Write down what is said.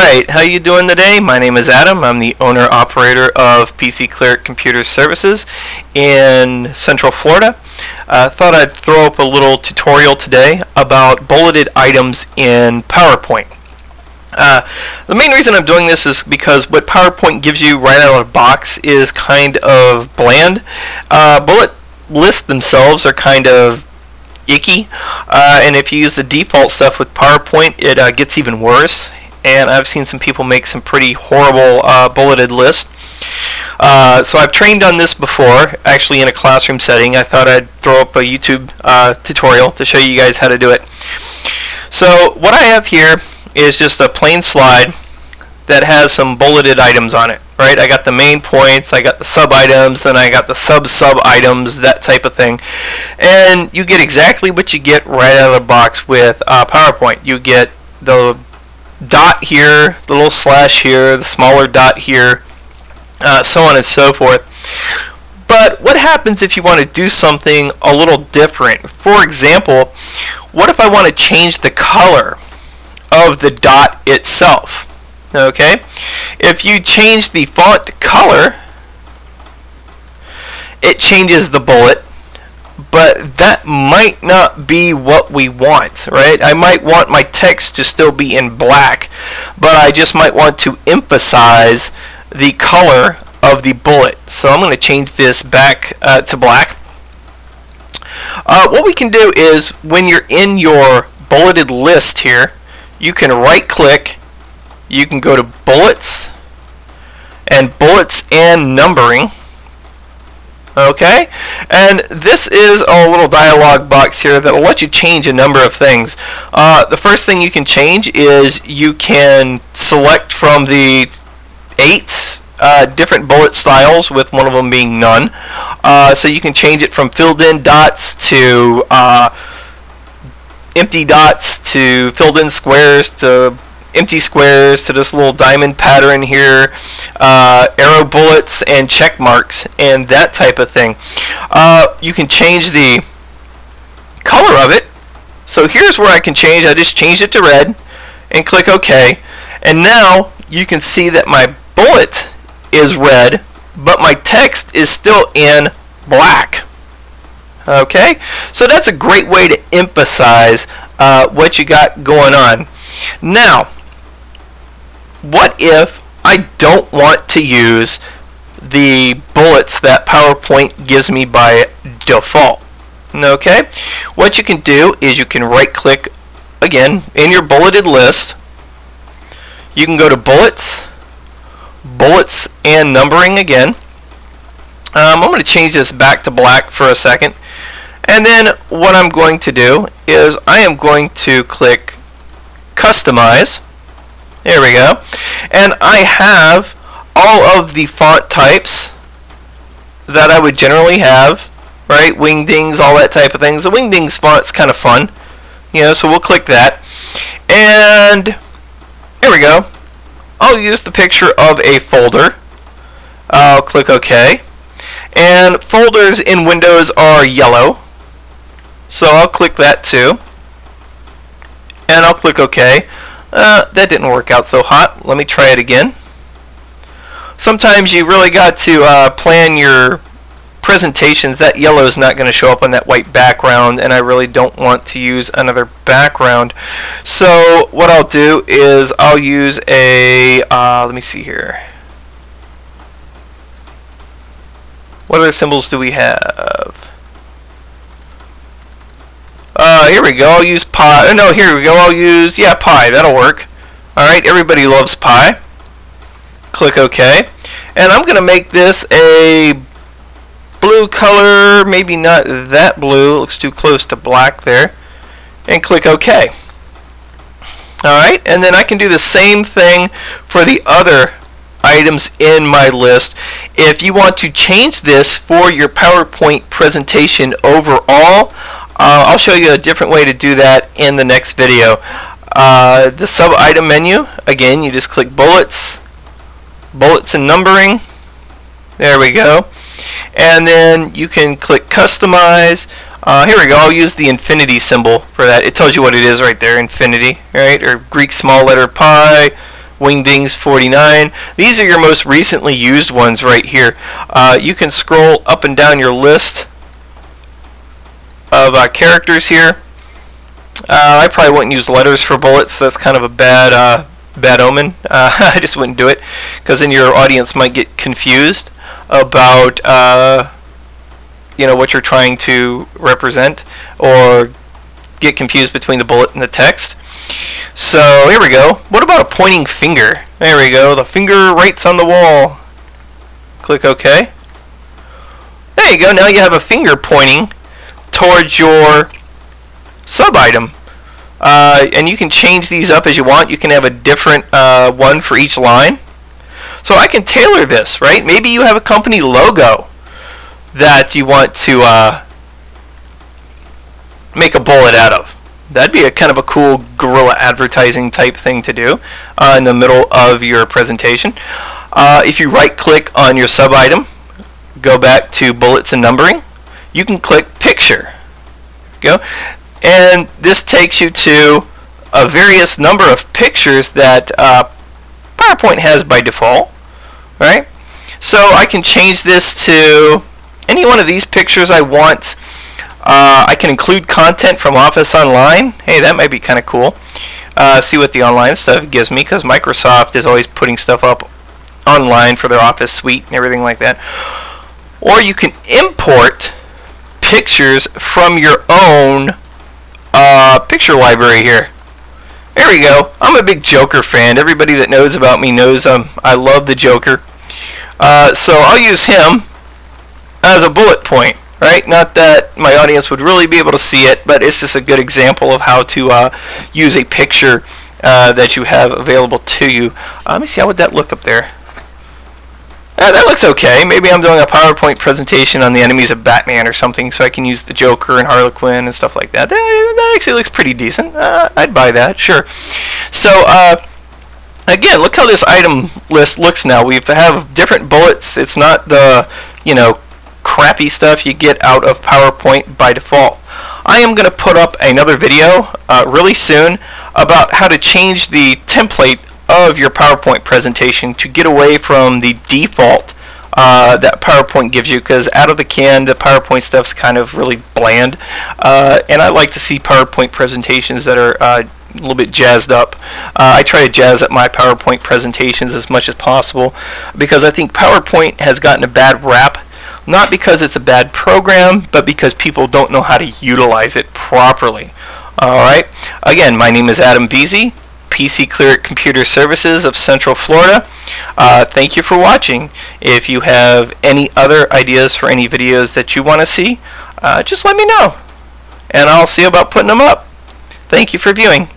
Alright, how you doing today? My name is Adam. I'm the owner-operator of PC Cleric Computer Services in Central Florida. Thought I'd throw up a little tutorial today about bulleted items in PowerPoint. The main reason I'm doing this is because what PowerPoint gives you right out of the box is kind of bland. Bullet lists themselves are kind of icky, and if you use the default stuff with PowerPoint, it gets even worse. And I've seen some people make some pretty horrible bulleted lists. So I've trained on this before, actually in a classroom setting. I thought I'd throw up a YouTube tutorial to show you guys how to do it. So what I have here is just a plain slide that has some bulleted items on it. Right? I got the main points, I got the sub-items, then I got the sub-items, that type of thing. And you get exactly what you get right out of the box with PowerPoint. You get the dot here, the little slash here, the smaller dot here, so on and so forth. But what happens if you want to do something a little different? For example, what if I want to change the color of the dot itself? Okay, if you change the font color, it changes the bullet, but that might not be what we want, right? I might want my text to still be in black, but I just might want to emphasize the color of the bullet. So I'm going to change this back to black. What we can do is, when you're in your bulleted list here, you can right click, you can go to bullets and numbering. Okay, and this is a little dialog box here that will let you change a number of things. The first thing you can change is you can select from the 8 different bullet styles, with one of them being none. So you can change it from filled in dots to empty dots to filled in squares to empty squares to this little diamond pattern here, arrow bullets and check marks and that type of thing. You can change the color of it. So here's where I can change. I just changed it to red and click OK. And now you can see that my bullet is red, but my text is still in black. Okay, so that's a great way to emphasize what you got going on. Now, what if I don't want to use the bullets that PowerPoint gives me by default? Okay, what you can do is you can right click again in your bulleted list. You can go to bullets and numbering again. I'm going to change this back to black for a second. And then what I'm going to do is I am going to click customize. There we go. And I have all of the font types that I would generally have, right? Wingdings, all that type of things. The Wingdings font's kind of fun, so we'll click that. And here we go. I'll use the picture of a folder. I'll click OK. And folders in Windows are yellow, so I'll click that too. And I'll click OK. That didn't work out so hot. Let me try it again. Sometimes you really got to plan your presentations. That yellow is not going to show up on that white background, and I really don't want to use another background. So what I'll do is I'll use a, let me see here. What other symbols do we have? Here we go. I'll use pi. No, here we go. I'll use, pi. That'll work. Alright, everybody loves pi. Click OK. And I'm going to make this a blue color. Maybe not that blue. It looks too close to black there. And click OK. Alright, and then I can do the same thing for the other items in my list. If you want to change this for your PowerPoint presentation overall, I'll show you a different way to do that in the next video. The sub-item menu, again, you just click bullets and numbering. There we go. And then you can click customize. Here we go. I'll use the infinity symbol for that. It tells you what it is right there, infinity, right? Or Greek small letter pi, Wingdings 49. These are your most recently used ones right here. You can scroll up and down your list of characters here. I probably wouldn't use letters for bullets. That's kind of a bad omen. I just wouldn't do it, because then your audience might get confused about what you're trying to represent, or get confused between the bullet and the text. So here we go. What about a pointing finger? There we go. The finger writes on the wall. Click OK. There you go. Now you have a finger pointing towards your sub-item. And you can change these up as you want. You can have a different one for each line. So I can tailor this, right? Maybe you have a company logo that you want to make a bullet out of. That'd be a kind of a cool guerrilla advertising type thing to do in the middle of your presentation. If you right-click on your sub-item, go back to bullets and numbering, you can click picture. Go. And this takes you to a various number of pictures that PowerPoint has by default, right? So I can change this to any one of these pictures I want. I can include content from Office Online. Hey, that might be kind of cool. See what the online stuff gives me, because Microsoft is always putting stuff up online for their Office suite and everything like that. Or you can import pictures from your own picture library here. There we go. I'm a big Joker fan. Everybody that knows about me knows I love the Joker. So I'll use him as a bullet point, right? Not that my audience would really be able to see it, but it's just a good example of how to use a picture that you have available to you. Let me see, how would that look up there? That looks okay. Maybe I'm doing a PowerPoint presentation on the enemies of Batman or something, so I can use the Joker and Harley Quinn and stuff like that. That actually looks pretty decent. I'd buy that, sure. So, again, look how this item list looks now. We have different bullets. It's not the, crappy stuff you get out of PowerPoint by default. I am going to put up another video really soon about how to change the template of your PowerPoint presentation to get away from the default that PowerPoint gives you, because out of the can the PowerPoint stuff's kind of really bland, and I like to see PowerPoint presentations that are a little bit jazzed up. I try to jazz up my PowerPoint presentations as much as possible, because I think PowerPoint has gotten a bad rap, not because it's a bad program, but because people don't know how to utilize it properly. Alright, again, my name is Adam Veazey, PC Clear Computer Services of Central Florida. Thank you for watching. If you have any other ideas for any videos that you want to see, just let me know, and I'll see about putting them up. Thank you for viewing.